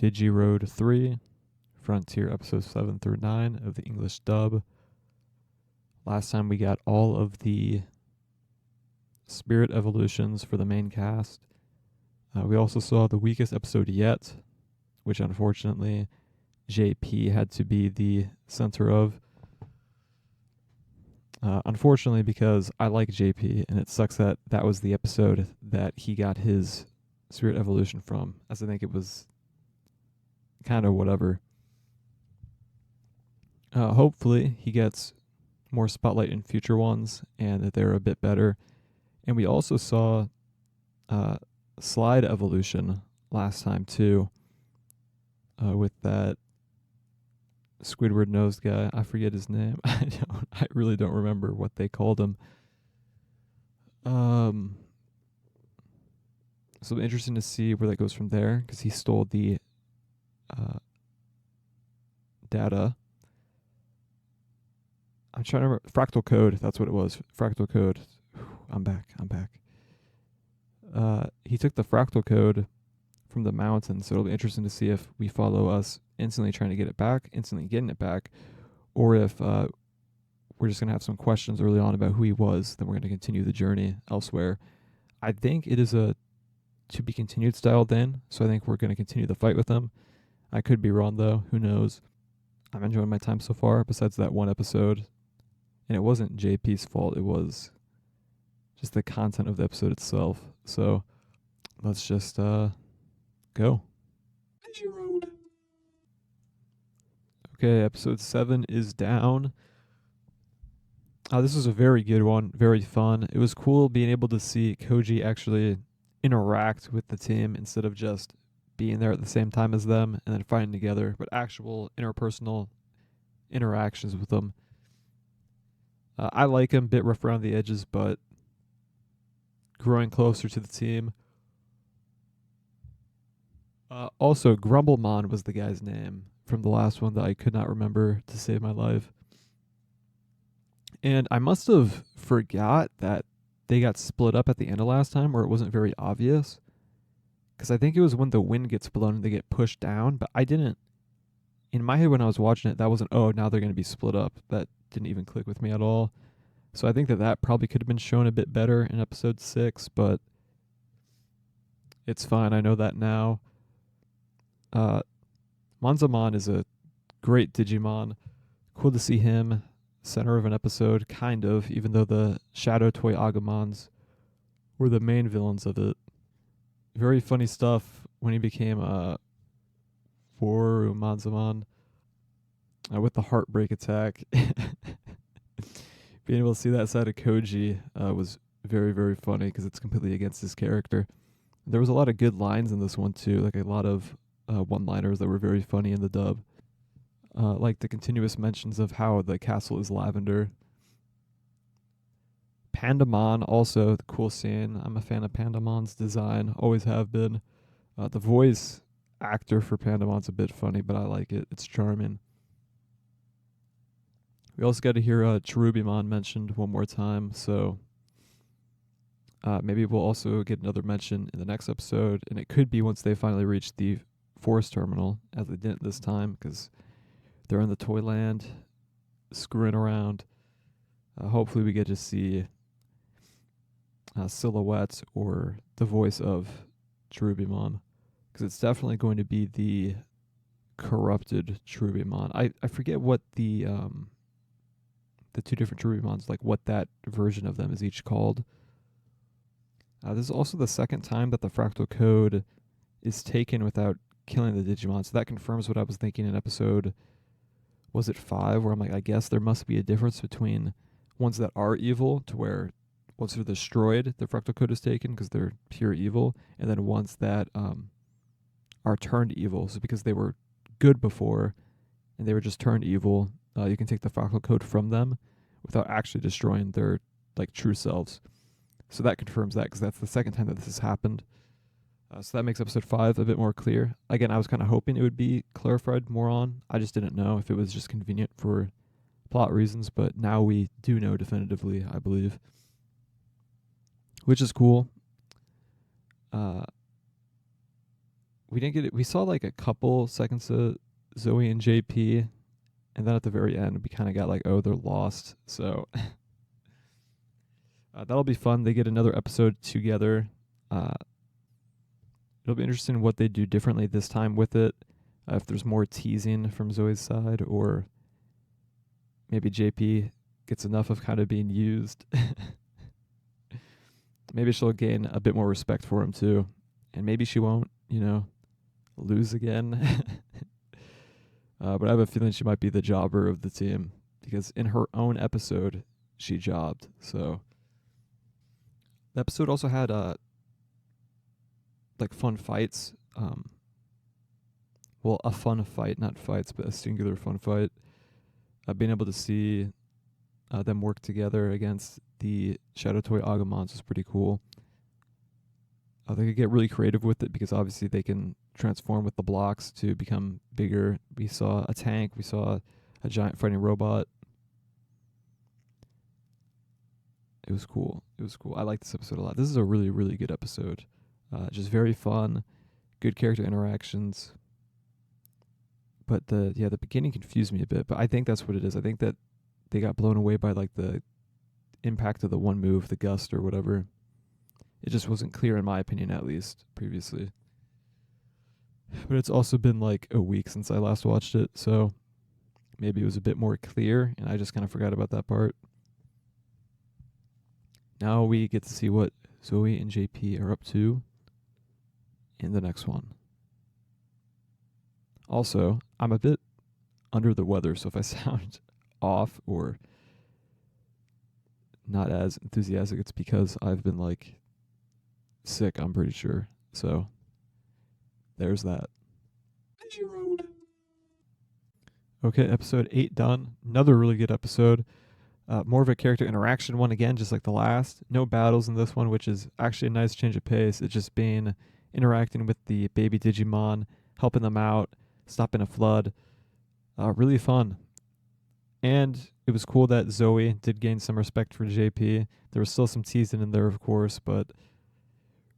DigiRoad 3, Frontier episodes 7 through 9 of the English dub. Last time we got all of the spirit evolutions for the main cast. We also saw the weakest episode yet, which unfortunately JP had to be the center of. Unfortunately, because I like JP, and it sucks that that was the episode that he got his spirit evolution from, as I think it was kind of whatever. Hopefully, he gets more spotlight in future ones, and that they're a bit better. And we also saw slide evolution last time too, with that Squidward nosed guy. I forget his name. I really don't remember what they called him. So interesting to see where that goes from there, because he stole the data. I'm trying to remember. Fractal code. That's what it was. Fractal code. I'm back. He took the fractal code from the mountain, so it'll be interesting to see if we follow us instantly trying to get it back, instantly getting it back, or if we're just going to have some questions early on about who he was, then we're going to continue the journey elsewhere. I think it is a to be continued style then, so I think we're going to continue the fight with him. I could be wrong though, who knows. I'm enjoying my time so far, besides that one episode. And it wasn't JP's fault, it was just the content of the episode itself. So let's just go. DigiRoad. Okay, episode 7 is down. This was a very good one, very fun. It was cool being able to see Koji actually interact with the team instead of just being there at the same time as them and then fighting together, but actual interpersonal interactions with them. I like him, a bit rough around the edges, but growing closer to the team. Also, Grumblemon was the guy's name from the last one that I could not remember to save my life. And I must have forgot that they got split up at the end of last time, or it wasn't very obvious. Because I think it was when the wind gets blown and they get pushed down, but I didn't. In my head when I was watching it, that wasn't, oh, now they're going to be split up. That didn't even click with me at all. So I think that probably could have been shown a bit better in episode 6, but it's fine. I know that now. Monzamon is a great Digimon. Cool to see him center of an episode, kind of, even though the Shadow Toy Agumons were the main villains of it. Very funny stuff when he became Foru Monzamon with the heartbreak attack. Being able to see that side of Koji was very, very funny because it's completely against his character. There was a lot of good lines in this one too, like a lot of one-liners that were very funny in the dub. Like the continuous mentions of how the castle is lavender. Pandamon, also the cool scene. I'm a fan of Pandamon's design, always have been. The voice actor for Pandamon's a bit funny, but I like it. It's charming. We also got to hear Cherubimon mentioned one more time, so maybe we'll also get another mention in the next episode, and it could be once they finally reach the forest terminal, as they didn't this time, because they're in the Toyland, screwing around. Hopefully we get to see silhouettes or the voice of Cherubimon, because it's definitely going to be the corrupted Cherubimon. I forget what the two different Cherubimons, like what that version of them is each called. This is also the second time that the fractal code is taken without killing the Digimon, so that confirms what I was thinking in episode, was it 5, where I'm like, I guess there must be a difference between ones that are evil, to where once they're destroyed, the fractal code is taken because they're pure evil, and then ones that are turned evil. So because they were good before and they were just turned evil, you can take the fractal code from them without actually destroying their like true selves. So that confirms that, because that's the second time that this has happened. So that makes episode 5 a bit more clear. Again, I was kind of hoping it would be clarified more on. I just didn't know if it was just convenient for plot reasons, but now we do know definitively, I believe. Which is cool. we didn't get it. We saw like a couple seconds of Zoe and JP, and then at the very end, we kind of got like, oh, they're lost. So that'll be fun. They get another episode together. Uh, it'll be interesting what they do differently this time with it. If there's more teasing from Zoe's side, or maybe JP gets enough of kind of being used. Maybe she'll gain a bit more respect for him too. And maybe she won't, lose again. But I have a feeling she might be the jobber of the team, because in her own episode, she jobbed. So the episode also had like fun fights. Well, a fun fight, not fights, but a singular fun fight. Being able to see them work together against the Shadow Toy Agumons was pretty cool. They could get really creative with it, because obviously they can transform with the blocks to become bigger. We saw a tank. We saw a giant fighting robot. It was cool. I like this episode a lot. This is a really, really good episode. Just very fun, good character interactions. But the beginning confused me a bit. But I think that's what it is. I think that they got blown away by like the impact of the one move, the gust or whatever. It just wasn't clear, in my opinion, at least previously. But it's also been like a week since I last watched it, so maybe it was a bit more clear, and I just kind of forgot about that part. Now we get to see what Zoe and JP are up to in the next one. Also, I'm a bit under the weather, so if I sound off or not as enthusiastic, it's because I've been like sick, I'm pretty sure. So there's that. DigiRoad. Okay, episode 8 done. Another really good episode. More of a character interaction one again, just like the last. No battles in this one, which is actually a nice change of pace. It's just being interacting with the baby Digimon, helping them out, stopping a flood. Really fun. And it was cool that Zoe did gain some respect for JP. There was still some teasing in there, of course, but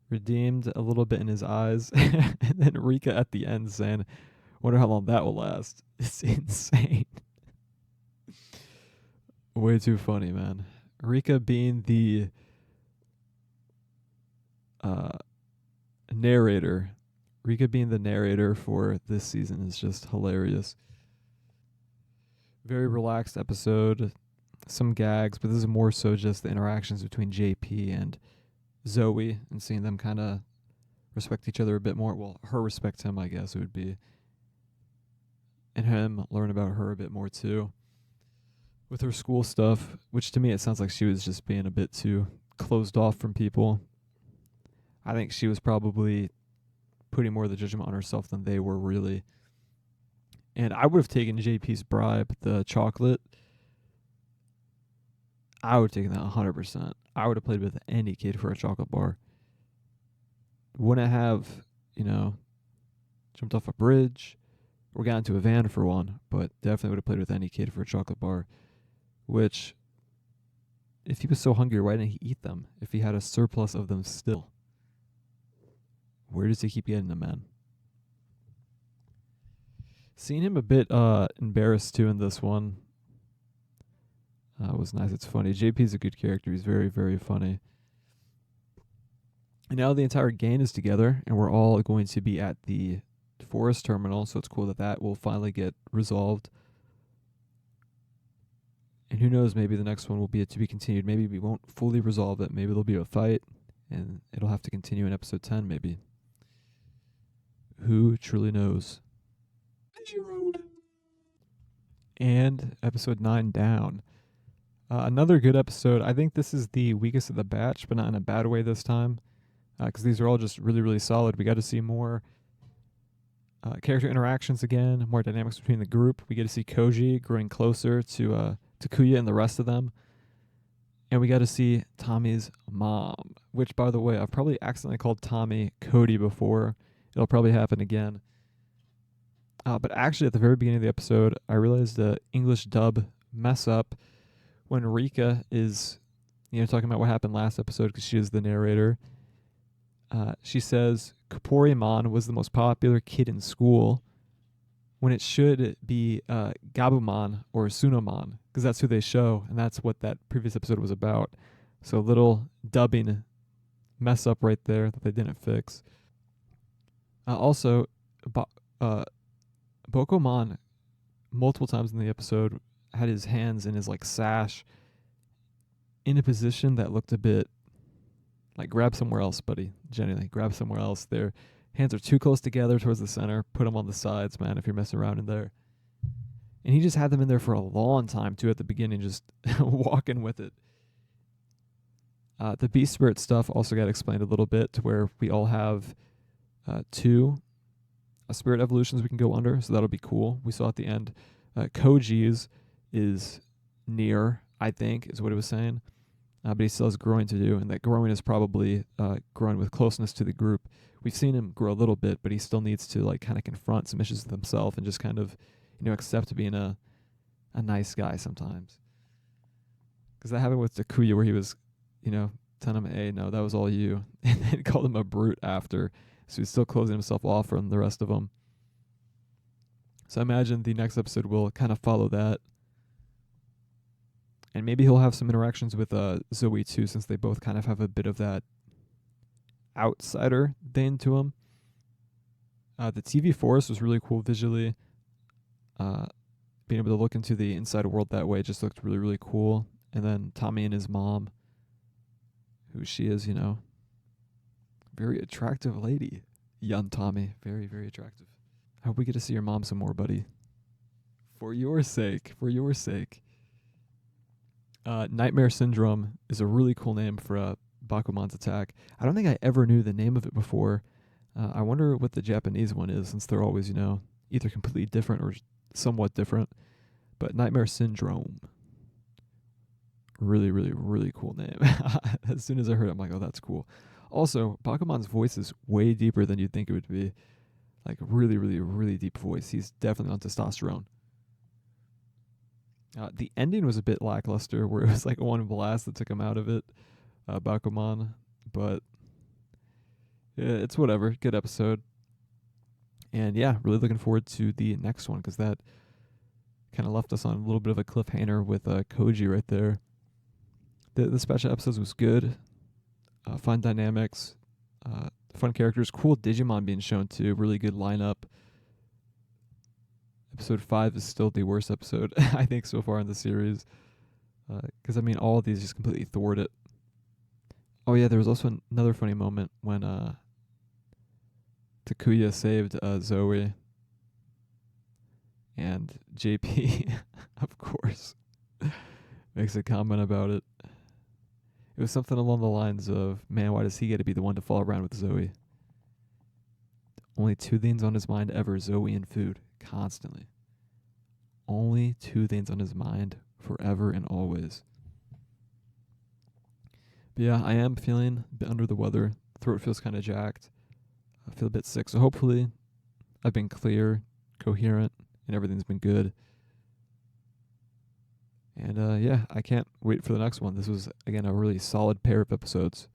redeemed a little bit in his eyes. And then Rika at the end saying, wonder how long that will last. It's insane. Way too funny, man. Rika being the narrator. Rika being the narrator for this season is just hilarious. Very relaxed episode. Some gags, but this is more so just the interactions between JP and Zoe, and seeing them kind of respect each other a bit more. Well, her respect him, I guess it would be. And him learn about her a bit more too. With her school stuff, which to me it sounds like she was just being a bit too closed off from people. I think she was probably putting more of the judgment on herself than they were really. And I would have taken JP's bribe, the chocolate. I would have taken that 100%. I would have played with any kid for a chocolate bar. Wouldn't have, jumped off a bridge or got into a van for one, but definitely would have played with any kid for a chocolate bar. Which, if he was so hungry, why didn't he eat them? If he had a surplus of them still. Where does he keep getting them, man? Seeing him a bit embarrassed too in this one was nice. It's funny. JP's a good character. He's very, very funny. And now the entire gang is together, and we're all going to be at the forest terminal, so it's cool that that will finally get resolved. And who knows, maybe the next one will be to be continued. Maybe we won't fully resolve it. Maybe there'll be a fight, and it'll have to continue in episode 10, maybe. Who truly knows? DigiRoad. And episode 9 down. Another good episode. I think this is the weakest of the batch, but not in a bad way this time, because these are all just really, really solid. We got to see more character interactions again, more dynamics between the group. We get to see Koji growing closer to Kuya and the rest of them. And we got to see Tommy's mom, which, by the way, I've probably accidentally called Tommy Cody before. It'll probably happen again. But actually, at the very beginning of the episode, I realized the English dub mess up when Rika is, talking about what happened last episode, because she is the narrator. She says Kaporimon was the most popular kid in school when it should be Gabumon or Sunomon, because that's who they show, and that's what that previous episode was about. So a little dubbing mess up right there that they didn't fix. Also, uh, Bokomon multiple times in the episode had his hands in his like sash in a position that looked a bit like grab somewhere else, buddy. Genuinely, grab somewhere else. Their hands are too close together towards the center. Put them on the sides, man, if you're messing around in there. And he just had them in there for a long time, too, at the beginning, just walking with it. The Beast Spirit stuff also got explained a little bit to where we all have two spirit evolutions we can go under, so that'll be cool. We saw at the end Koji's is near, I think, is what it was saying. But he still has growing to do, and that growing is probably growing with closeness to the group. We've seen him grow a little bit, but he still needs to like kind of confront some issues with himself and just kind of, accept being a nice guy sometimes. Because that happened with Takuya, where he was, telling him, "Hey, no, that was all you," and then called him a brute after. So he's still closing himself off from the rest of them. So I imagine the next episode will kind of follow that. And maybe he'll have some interactions with Zoe too, since they both kind of have a bit of that outsider thing to him. The TV forest was really cool visually. Being able to look into the inside world that way just looked really, really cool. And then Tommy and his mom, who she is, very attractive lady. Young Tommy, very, very attractive. I hope we get to see your mom some more, buddy. For your sake, for your sake. Nightmare Syndrome is a really cool name for Bakuman's attack. I don't think I ever knew the name of it before. I wonder what the Japanese one is, since they're always, either completely different or somewhat different. But Nightmare Syndrome. Really, really, really cool name. As soon as I heard it, I'm like, oh, that's cool. Also, Bakuman's voice is way deeper than you'd think it would be. Like, really, really, really deep voice. He's definitely on testosterone. The ending was a bit lackluster, where it was like one blast that took him out of it, Bakuman. But yeah, it's whatever. Good episode. And yeah, really looking forward to the next one, because that kind of left us on a little bit of a cliffhanger with Koji right there. The special episodes was good. Fun dynamics. Fun characters. Cool Digimon being shown too. Really good lineup. Episode 5 is still the worst episode, I think, so far in the series. Because, all of these just completely thwart it. Oh, yeah, there was also another funny moment when Takuya saved Zoe. And JP, of course, makes a comment about it. It was something along the lines of, man, why does he get to be the one to fall around with Zoe? Only two things on his mind ever, Zoe and food. Constantly. Only two things on his mind forever and always. But yeah, I am feeling a bit under the weather. Throat feels kind of jacked. I feel a bit sick. So hopefully I've been clear, coherent, and everything's been good. And yeah, I can't wait for the next one. This was, again, a really solid pair of episodes.